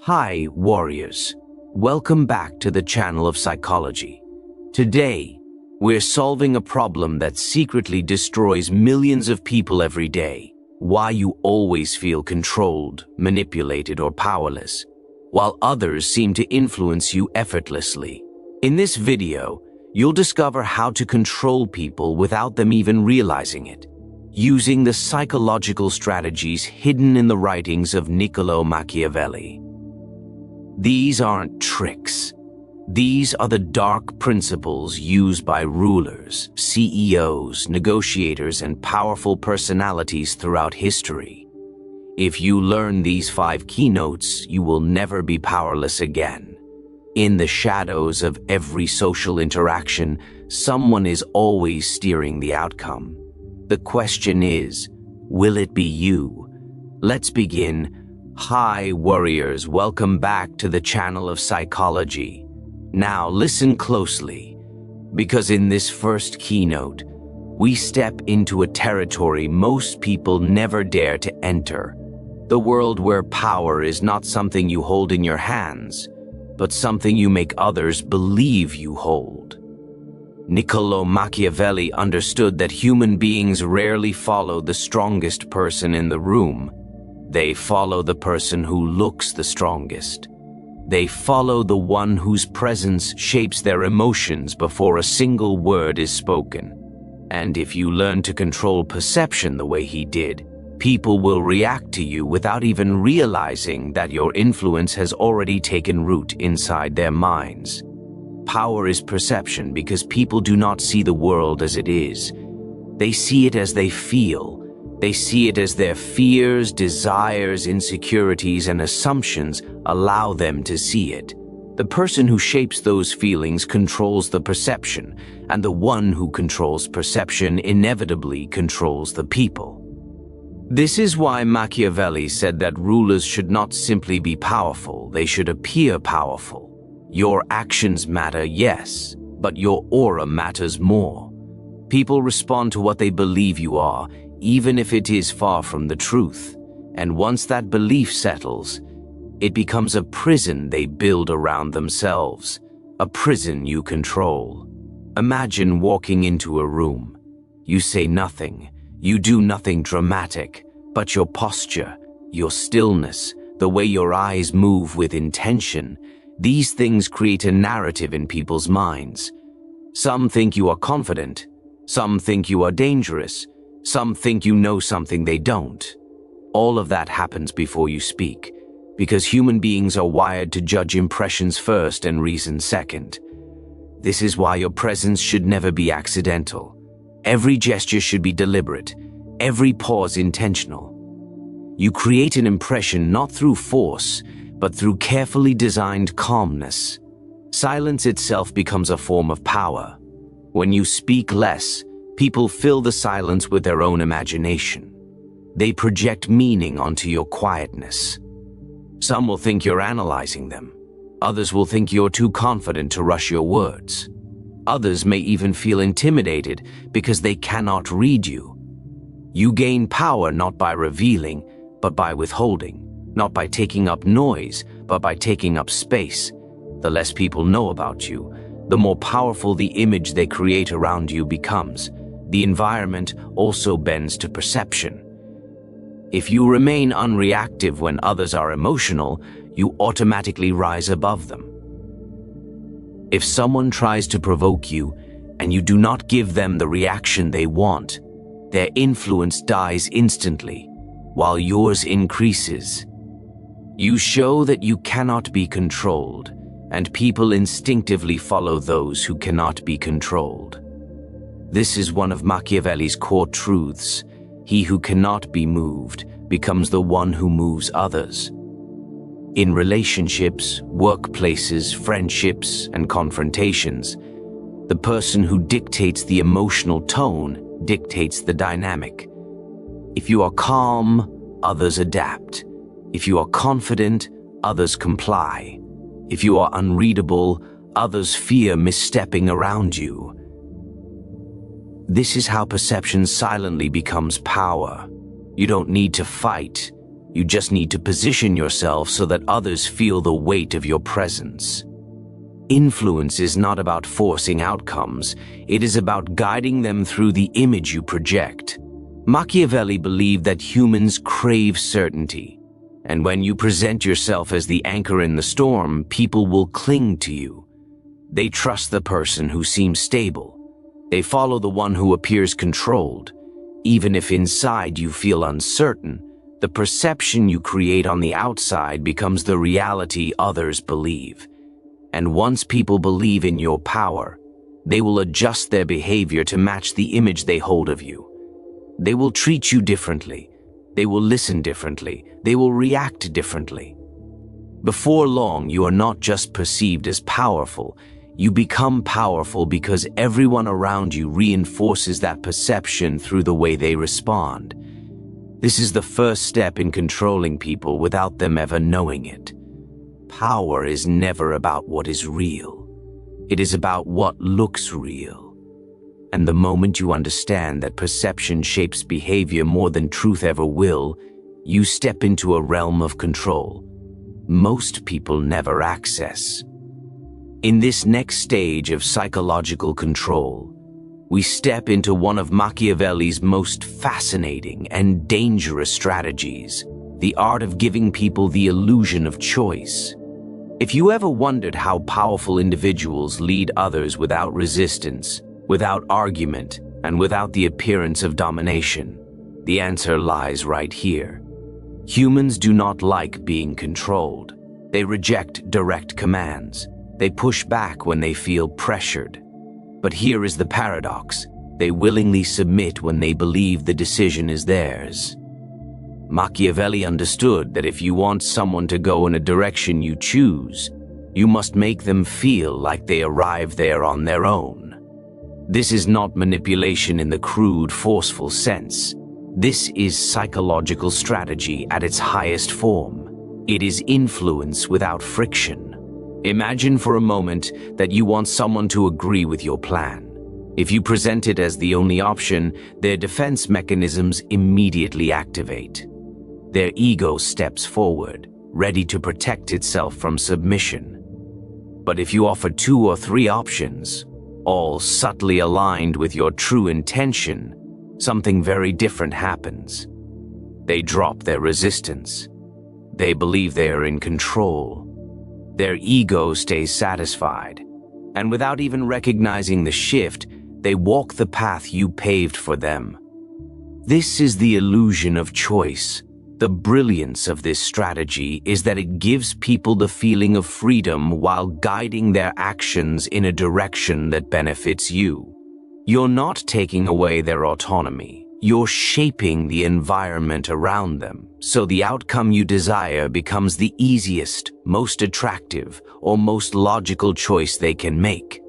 Hi, warriors. Welcome back to the channel of psychology. Today, we're solving a problem that secretly destroys millions of people every day. Why you always feel controlled, manipulated, or powerless, while others seem to influence you effortlessly. In this video, you'll discover how to control people without them even realizing it, using the psychological strategies hidden in the writings of Niccolo Machiavelli. These aren't tricks. These are the dark principles used by rulers, CEOs, negotiators, and powerful personalities throughout history. If you learn these 5 keynotes, you will never be powerless again. In the shadows of every social interaction, someone is always steering the outcome. The question is, will it be you? Let's begin. Hi, warriors. Welcome back to the channel of psychology. Now listen closely, because in this first keynote, we step into a territory most people never dare to enter. The world where power is not something you hold in your hands, but something you make others believe you hold. Niccolo Machiavelli understood that human beings rarely follow the strongest person in the room. They follow the person who looks the strongest. They follow the one whose presence shapes their emotions before a single word is spoken. And if you learn to control perception the way he did, people will react to you without even realizing that your influence has already taken root inside their minds. Power is perception because people do not see the world as it is. They see it as they feel. They see it as their fears, desires, insecurities, and assumptions allow them to see it. The person who shapes those feelings controls the perception, and the one who controls perception inevitably controls the people. This is why Machiavelli said that rulers should not simply be powerful, they should appear powerful. Your actions matter, yes, but your aura matters more. People respond to what they believe you are, even if it is far from the truth. And once that belief settles, it becomes a prison they build around themselves, a prison you control. Imagine walking into a room. You say nothing, you do nothing dramatic, but your posture, your stillness, the way your eyes move with intention, these things create a narrative in people's minds. Some think you are confident, some think you are dangerous, some think you know something they don't. All of that happens before you speak, because human beings are wired to judge impressions first and reason second. This is why your presence should never be accidental. Every gesture should be deliberate, every pause intentional. You create an impression not through force, but through carefully designed calmness. Silence itself becomes a form of power. When you speak less, people fill the silence with their own imagination. They project meaning onto your quietness. Some will think you're analyzing them. Others will think you're too confident to rush your words. Others may even feel intimidated because they cannot read you. You gain power not by revealing, but by withholding. Not by taking up noise, but by taking up space. The less people know about you, the more powerful the image they create around you becomes. The environment also bends to perception. If you remain unreactive when others are emotional, you automatically rise above them. If someone tries to provoke you and you do not give them the reaction they want, their influence dies instantly, while yours increases. You show that you cannot be controlled, and people instinctively follow those who cannot be controlled. This is one of Machiavelli's core truths. He who cannot be moved becomes the one who moves others. In relationships, workplaces, friendships, and confrontations, the person who dictates the emotional tone dictates the dynamic. If you are calm, others adapt. If you are confident, others comply. If you are unreadable, others fear misstepping around you. This is how perception silently becomes power. You don't need to fight. You just need to position yourself so that others feel the weight of your presence. Influence is not about forcing outcomes, it is about guiding them through the image you project. Machiavelli believed that humans crave certainty, and when you present yourself as the anchor in the storm, people will cling to you. They trust the person who seems stable. They follow the one who appears controlled. Even if inside you feel uncertain, the perception you create on the outside becomes the reality others believe. And once people believe in your power, they will adjust their behavior to match the image they hold of you. They will treat you differently. They will listen differently. They will react differently. Before long, you are not just perceived as powerful. You become powerful because everyone around you reinforces that perception through the way they respond. This is the first step in controlling people without them ever knowing it. Power is never about what is real. It is about what looks real. And the moment you understand that perception shapes behavior more than truth ever will, you step into a realm of control most people never access. In this next stage of psychological control, we step into one of Machiavelli's most fascinating and dangerous strategies, the art of giving people the illusion of choice. If you ever wondered how powerful individuals lead others without resistance, without argument, and without the appearance of domination, the answer lies right here. Humans do not like being controlled. They reject direct commands. They push back when they feel pressured. But here is the paradox. They willingly submit when they believe the decision is theirs. Machiavelli understood that if you want someone to go in a direction you choose, you must make them feel like they arrived there on their own. This is not manipulation in the crude, forceful sense. This is psychological strategy at its highest form. It is influence without friction. Imagine for a moment that you want someone to agree with your plan. If you present it as the only option, their defense mechanisms immediately activate. Their ego steps forward, ready to protect itself from submission. But if you offer 2 or 3 options, all subtly aligned with your true intention, something very different happens. They drop their resistance. They believe they are in control. Their ego stays satisfied, and without even recognizing the shift, they walk the path you paved for them. This is the illusion of choice. The brilliance of this strategy is that it gives people the feeling of freedom while guiding their actions in a direction that benefits you. You're not taking away their autonomy. You're shaping the environment around them, so the outcome you desire becomes the easiest, most attractive, or most logical choice they can make.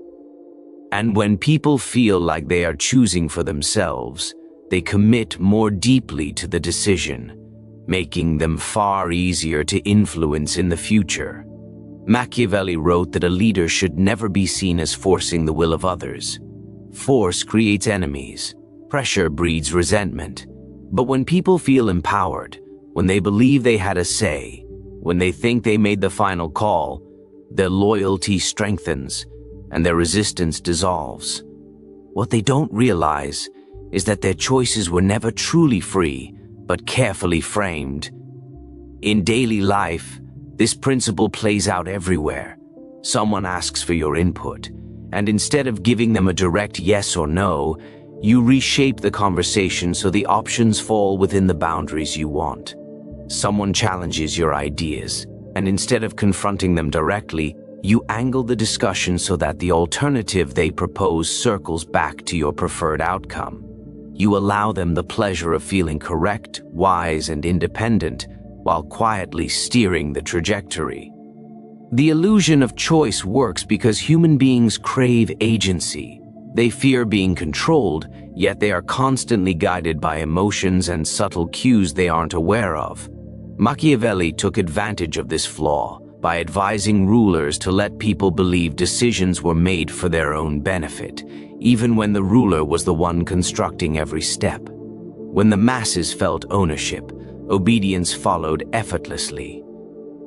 And when people feel like they are choosing for themselves, they commit more deeply to the decision, making them far easier to influence in the future. Machiavelli wrote that a leader should never be seen as forcing the will of others. Force creates enemies. Pressure breeds resentment. But when people feel empowered, when they believe they had a say, when they think they made the final call, their loyalty strengthens and their resistance dissolves. What they don't realize is that their choices were never truly free, but carefully framed. In daily life, this principle plays out everywhere. Someone asks for your input, and instead of giving them a direct yes or no, you reshape the conversation so the options fall within the boundaries you want. Someone challenges your ideas, and instead of confronting them directly, you angle the discussion so that the alternative they propose circles back to your preferred outcome. You allow them the pleasure of feeling correct, wise, and independent, while quietly steering the trajectory. The illusion of choice works because human beings crave agency. They fear being controlled, yet they are constantly guided by emotions and subtle cues they aren't aware of. Machiavelli took advantage of this flaw by advising rulers to let people believe decisions were made for their own benefit, even when the ruler was the one constructing every step. When the masses felt ownership, obedience followed effortlessly.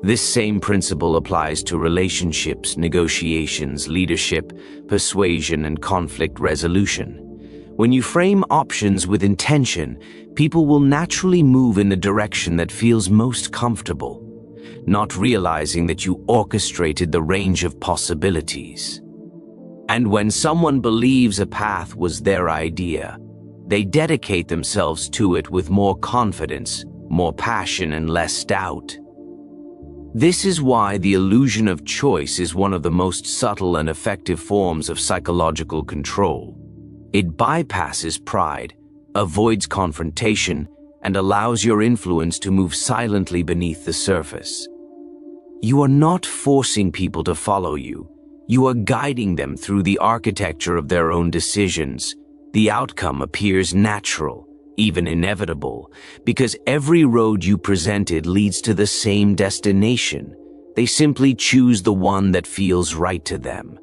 This same principle applies to relationships, negotiations, leadership, persuasion, and conflict resolution. When you frame options with intention, people will naturally move in the direction that feels most comfortable, not realizing that you orchestrated the range of possibilities. And when someone believes a path was their idea, they dedicate themselves to it with more confidence, more passion, and less doubt. This is why the illusion of choice is one of the most subtle and effective forms of psychological control. It bypasses pride, avoids confrontation, and allows your influence to move silently beneath the surface. You are not forcing people to follow you. You are guiding them through the architecture of their own decisions. The outcome appears natural, even inevitable, because every road you presented leads to the same destination. They simply choose the one that feels right to them.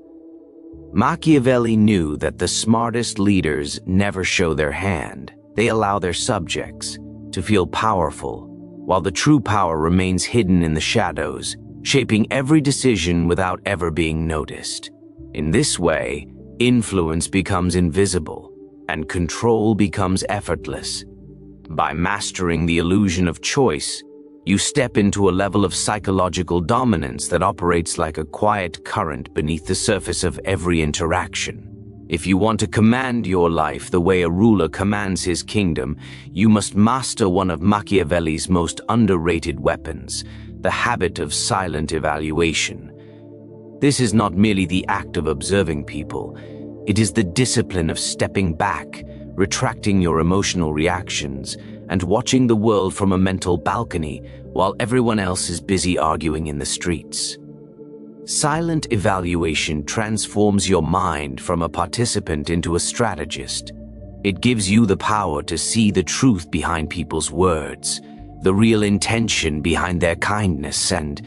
Machiavelli knew that the smartest leaders never show their hand. They allow their subjects to feel powerful, while the true power remains hidden in the shadows, shaping every decision without ever being noticed. In this way, influence becomes invisible, and control becomes effortless. By mastering the illusion of choice, you step into a level of psychological dominance that operates like a quiet current beneath the surface of every interaction. If you want to command your life the way a ruler commands his kingdom, you must master one of Machiavelli's most underrated weapons, the habit of silent evaluation. This is not merely the act of observing people. It is the discipline of stepping back, retracting your emotional reactions, and watching the world from a mental balcony while everyone else is busy arguing in the streets. Silent evaluation transforms your mind from a participant into a strategist. It gives you the power to see the truth behind people's words, the real intention behind their kindness, and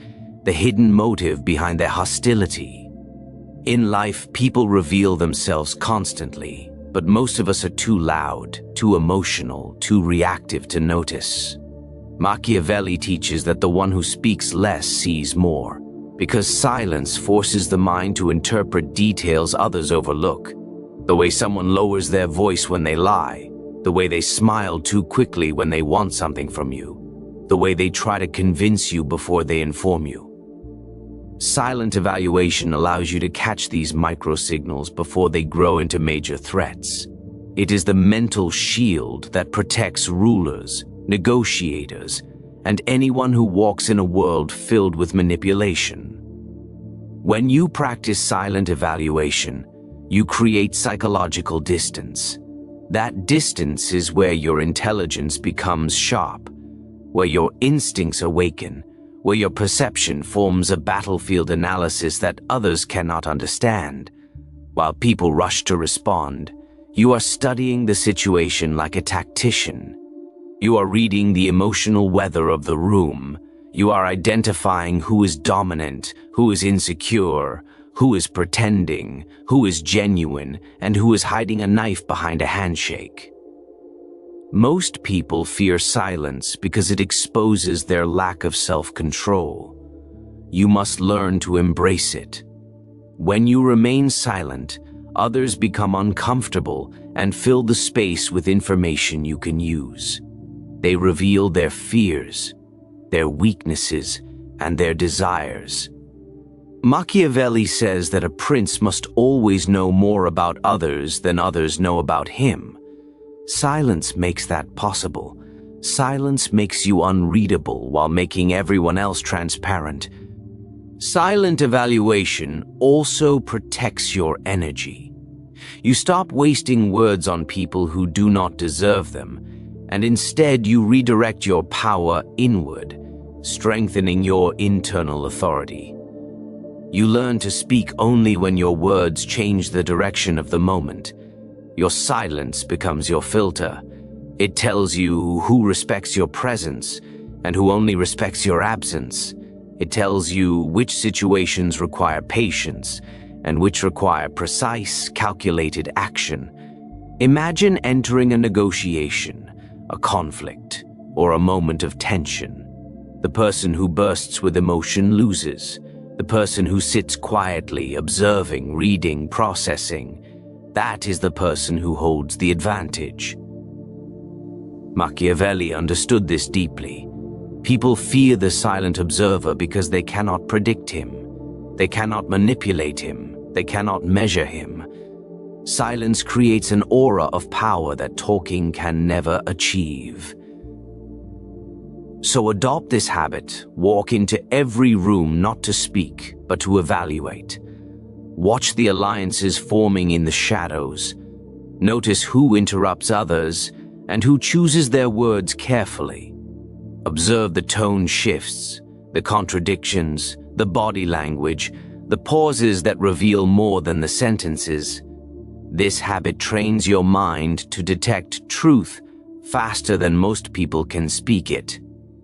the hidden motive behind their hostility. In life, people reveal themselves constantly, but most of us are too loud, too emotional, too reactive to notice. Machiavelli teaches that the one who speaks less sees more, because silence forces the mind to interpret details others overlook. The way someone lowers their voice when they lie, the way they smile too quickly when they want something from you, the way they try to convince you before they inform you. Silent evaluation allows you to catch these micro-signals before they grow into major threats. It is the mental shield that protects rulers, negotiators, and anyone who walks in a world filled with manipulation. When you practice silent evaluation, you create psychological distance. That distance is where your intelligence becomes sharp, where your instincts awaken, where your perception forms a battlefield analysis that others cannot understand. While people rush to respond, you are studying the situation like a tactician. You are reading the emotional weather of the room. You are identifying who is dominant, who is insecure, who is pretending, who is genuine, and who is hiding a knife behind a handshake. Most people fear silence because it exposes their lack of self-control. You must learn to embrace it. When you remain silent, others become uncomfortable and fill the space with information you can use. They reveal their fears, their weaknesses, and their desires. Machiavelli says that a prince must always know more about others than others know about him. Silence makes that possible. Silence makes you unreadable while making everyone else transparent. Silent evaluation also protects your energy. You stop wasting words on people who do not deserve them, and instead you redirect your power inward, strengthening your internal authority. You learn to speak only when your words change the direction of the moment. Your silence becomes your filter. It tells you who respects your presence and who only respects your absence. It tells you which situations require patience and which require precise, calculated action. Imagine entering a negotiation, a conflict, or a moment of tension. The person who bursts with emotion loses. The person who sits quietly, observing, reading, processing, that is the person who holds the advantage. Machiavelli understood this deeply. People fear the silent observer because they cannot predict him. They cannot manipulate him. They cannot measure him. Silence creates an aura of power that talking can never achieve. So adopt this habit. Walk into every room not to speak, but to evaluate. Watch the alliances forming in the shadows. Notice who interrupts others and who chooses their words carefully. Observe the tone shifts, the contradictions, the body language, the pauses that reveal more than the sentences. This habit trains your mind to detect truth faster than most people can speak it.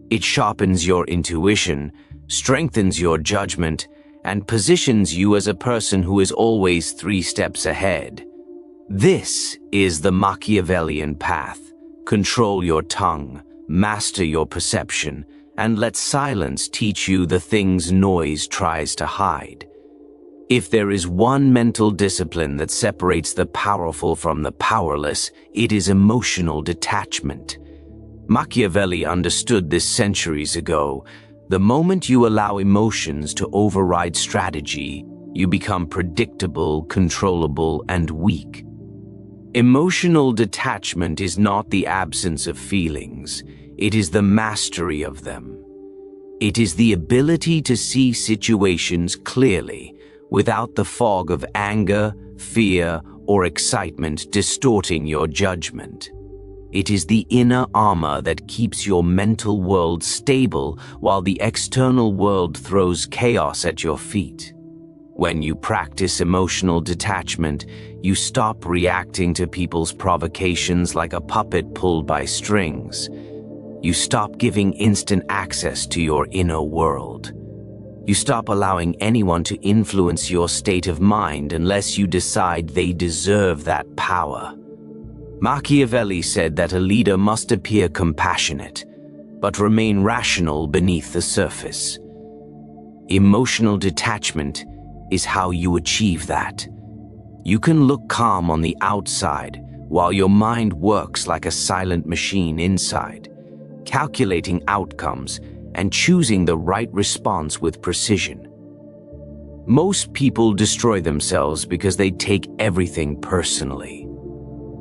It sharpens your intuition, strengthens your judgment, and positions you as a person who is always 3 steps ahead. This is the Machiavellian path. Control your tongue, master your perception, and let silence teach you the things noise tries to hide. If there is one mental discipline that separates the powerful from the powerless, it is emotional detachment. Machiavelli understood this centuries ago. The moment you allow emotions to override strategy, you become predictable, controllable, and weak. Emotional detachment is not the absence of feelings. It is the mastery of them. It is the ability to see situations clearly, without the fog of anger, fear, or excitement distorting your judgment. It is the inner armor that keeps your mental world stable while the external world throws chaos at your feet. When you practice emotional detachment, you stop reacting to people's provocations like a puppet pulled by strings. You stop giving instant access to your inner world. You stop allowing anyone to influence your state of mind unless you decide they deserve that power. Machiavelli said that a leader must appear compassionate, but remain rational beneath the surface. Emotional detachment is how you achieve that. You can look calm on the outside while your mind works like a silent machine inside, calculating outcomes and choosing the right response with precision. Most people destroy themselves because they take everything personally.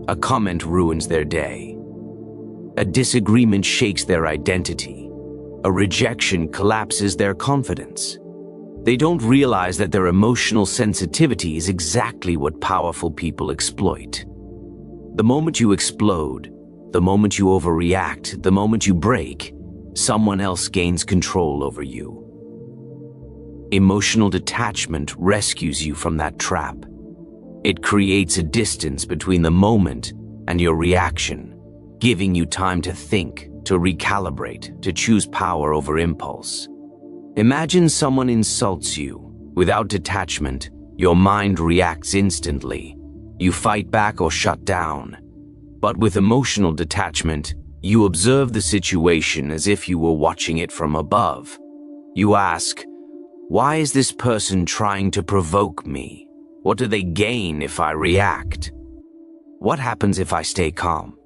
A comment ruins their day. A disagreement shakes their identity. A rejection collapses their confidence. They don't realize that their emotional sensitivity is exactly what powerful people exploit. The moment you explode, the moment you overreact, the moment you break, someone else gains control over you. Emotional detachment rescues you from that trap. It creates a distance between the moment and your reaction, giving you time to think, to recalibrate, to choose power over impulse. Imagine someone insults you. Without detachment, your mind reacts instantly. You fight back or shut down. But with emotional detachment, you observe the situation as if you were watching it from above. You ask, why is this person trying to provoke me? What do they gain if I react? What happens if I stay calm?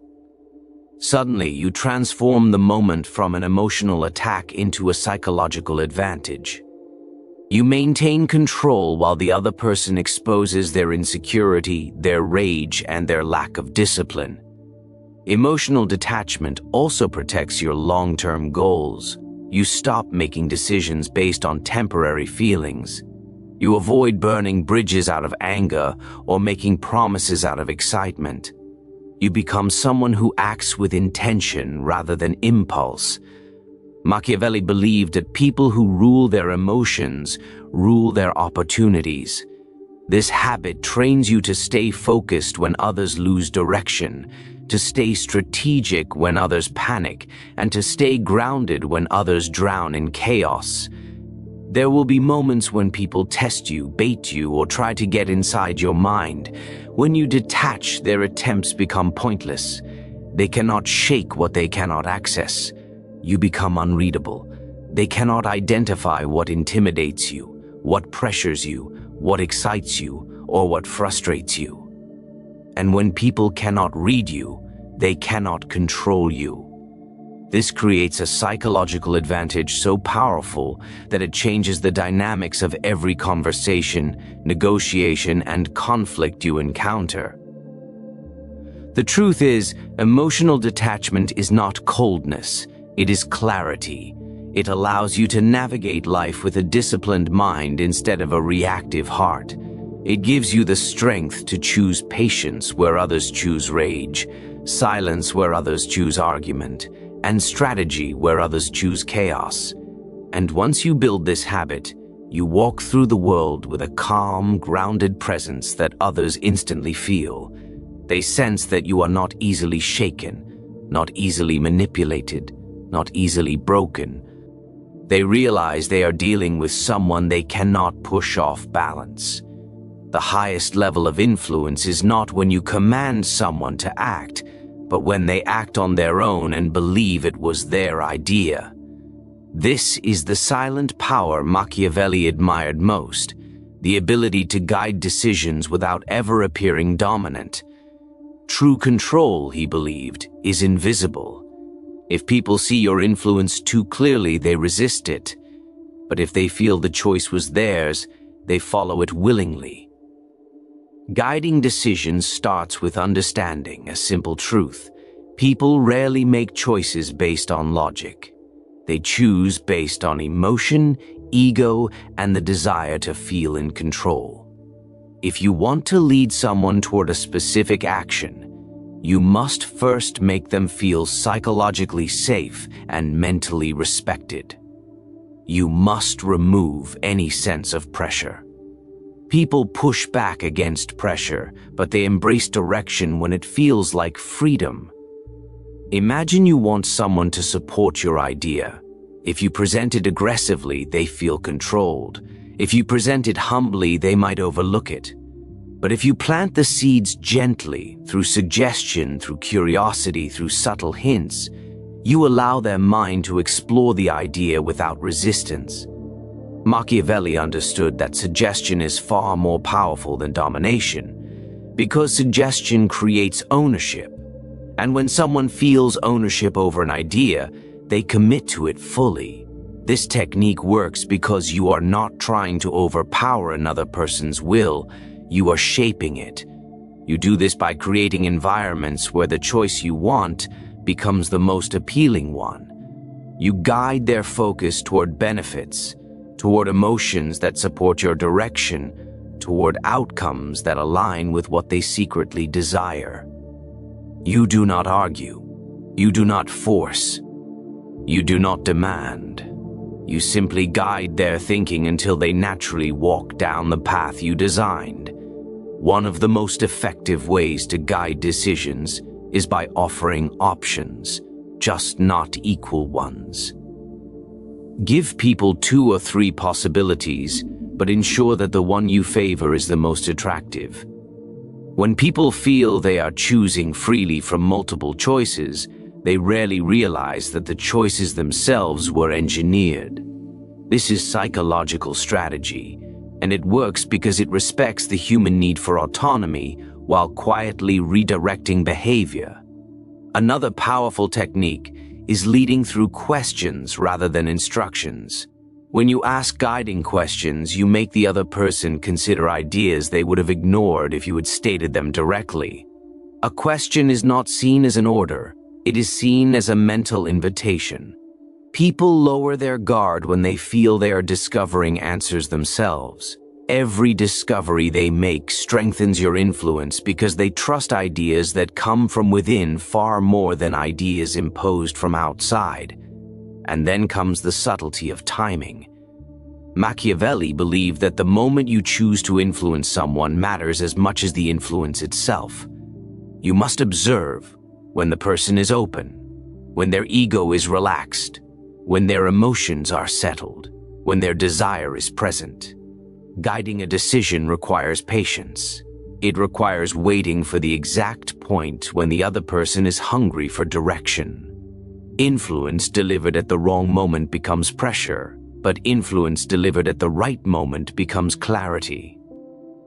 Suddenly, you transform the moment from an emotional attack into a psychological advantage. You maintain control while the other person exposes their insecurity, their rage, and their lack of discipline. Emotional detachment also protects your long-term goals. You stop making decisions based on temporary feelings. You avoid burning bridges out of anger or making promises out of excitement. You become someone who acts with intention rather than impulse. Machiavelli believed that people who rule their emotions rule their opportunities. This habit trains you to stay focused when others lose direction, to stay strategic when others panic, and to stay grounded when others drown in chaos. There will be moments when people test you, bait you, or try to get inside your mind. When you detach, their attempts become pointless. They cannot shake what they cannot access. you become unreadable. They cannot identify what intimidates you, what pressures you, what excites you, or what frustrates you. And when people cannot read you, they cannot control you. This creates a psychological advantage so powerful that it changes the dynamics of every conversation, negotiation, and conflict you encounter. The truth is, emotional detachment is not coldness, it is clarity. It allows you to navigate life with a disciplined mind instead of a reactive heart. It gives you the strength to choose patience where others choose rage, silence where others choose argument, and strategy where others choose chaos. And once you build this habit, you walk through the world with a calm, grounded presence that others instantly feel. They sense that you are not easily shaken, not easily manipulated, not easily broken. They realize they are dealing with someone they cannot push off balance. The highest level of influence is not when you command someone to act, but when they act on their own and believe it was their idea. This is the silent power Machiavelli admired most, the ability to guide decisions without ever appearing dominant. True control, he believed, is invisible. If people see your influence too clearly, they resist it. But if they feel the choice was theirs, they follow it willingly. Guiding decisions starts with understanding a simple truth. People rarely make choices based on logic. They choose based on emotion, ego, and the desire to feel in control. If you want to lead someone toward a specific action, you must first make them feel psychologically safe and mentally respected. You must remove any sense of pressure. People push back against pressure, but they embrace direction when it feels like freedom. Imagine you want someone to support your idea. If you present it aggressively, they feel controlled. If you present it humbly, they might overlook it. But if you plant the seeds gently, through suggestion, through curiosity, through subtle hints, you allow their mind to explore the idea without resistance. Machiavelli understood that suggestion is far more powerful than domination, because suggestion creates ownership. And when someone feels ownership over an idea, they commit to it fully. This technique works because you are not trying to overpower another person's will, you are shaping it. You do this by creating environments where the choice you want becomes the most appealing one. You guide their focus toward benefits, toward emotions that support your direction, toward outcomes that align with what they secretly desire. You do not argue. You do not force. You do not demand. You simply guide their thinking until they naturally walk down the path you designed. One of the most effective ways to guide decisions is by offering options, just not equal ones. Give people 2 or 3 possibilities, but ensure that the one you favor is the most attractive. When people feel they are choosing freely from multiple choices, they rarely realize that the choices themselves were engineered. This is psychological strategy, and it works because it respects the human need for autonomy while quietly redirecting behavior. Another powerful technique is leading through questions rather than instructions. When you ask guiding questions, you make the other person consider ideas they would have ignored if you had stated them directly. A question is not seen as an order, it is seen as a mental invitation. People lower their guard when they feel they are discovering answers themselves. Every discovery they make strengthens your influence because they trust ideas that come from within far more than ideas imposed from outside. And then comes the subtlety of timing. Machiavelli believed that the moment you choose to influence someone matters as much as the influence itself. You must observe when the person is open, when their ego is relaxed, when their emotions are settled, when their desire is present. Guiding a decision requires patience. It requires waiting for the exact point when the other person is hungry for direction. Influence delivered at the wrong moment becomes pressure, but influence delivered at the right moment becomes clarity.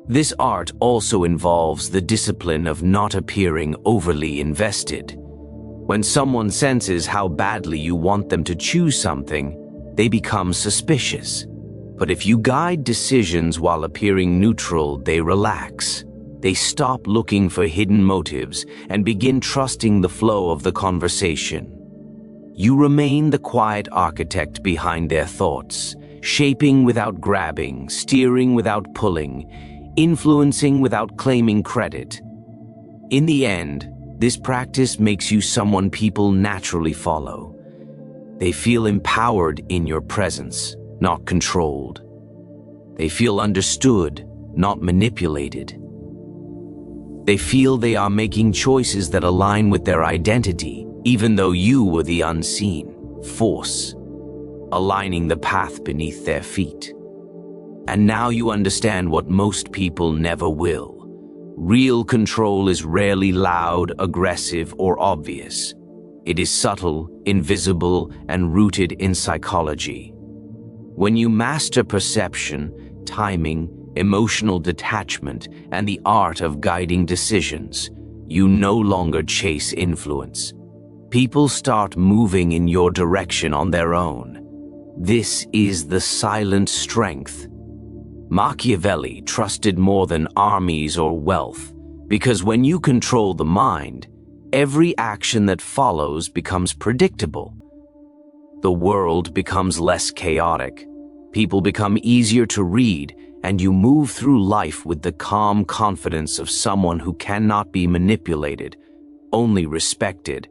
This art also involves the discipline of not appearing overly invested. When someone senses how badly you want them to choose something, they become suspicious. But if you guide decisions while appearing neutral, they relax. They stop looking for hidden motives and begin trusting the flow of the conversation. You remain the quiet architect behind their thoughts, shaping without grabbing, steering without pulling, influencing without claiming credit. In the end, this practice makes you someone people naturally follow. They feel empowered in your presence, not controlled. They feel understood, not manipulated. They feel they are making choices that align with their identity, even though you were the unseen force, aligning the path beneath their feet. And now you understand what most people never will. Real control is rarely loud, aggressive, or obvious. It is subtle, invisible, and rooted in psychology. When you master perception, timing, emotional detachment, and the art of guiding decisions, you no longer chase influence. People start moving in your direction on their own. This is the silent strength. Machiavelli trusted more than armies or wealth, because when you control the mind, every action that follows becomes predictable. The world becomes less chaotic. People become easier to read, and you move through life with the calm confidence of someone who cannot be manipulated, only respected.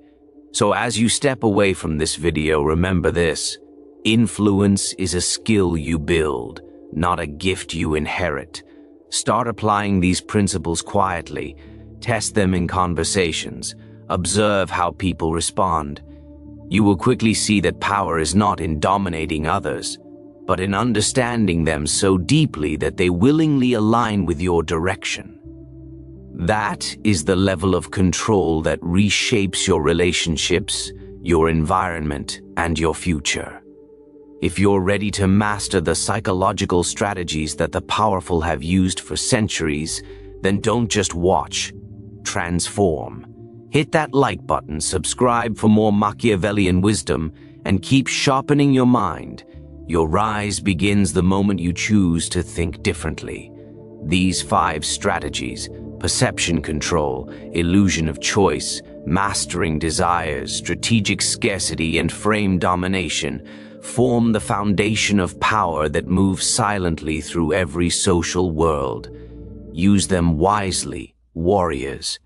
So as you step away from this video, remember this: influence is a skill you build, not a gift you inherit. Start applying these principles quietly, test them in conversations, observe how people respond. You will quickly see that power is not in dominating others, but in understanding them so deeply that they willingly align with your direction. That is the level of control that reshapes your relationships, your environment, and your future. If you're ready to master the psychological strategies that the powerful have used for centuries, then don't just watch, transform. Hit that like button, subscribe for more Machiavellian wisdom, and keep sharpening your mind. Your rise begins the moment you choose to think differently. These 5 strategies: perception control, illusion of choice, mastering desires, strategic scarcity, and frame domination, form the foundation of power that moves silently through every social world. Use them wisely, warriors,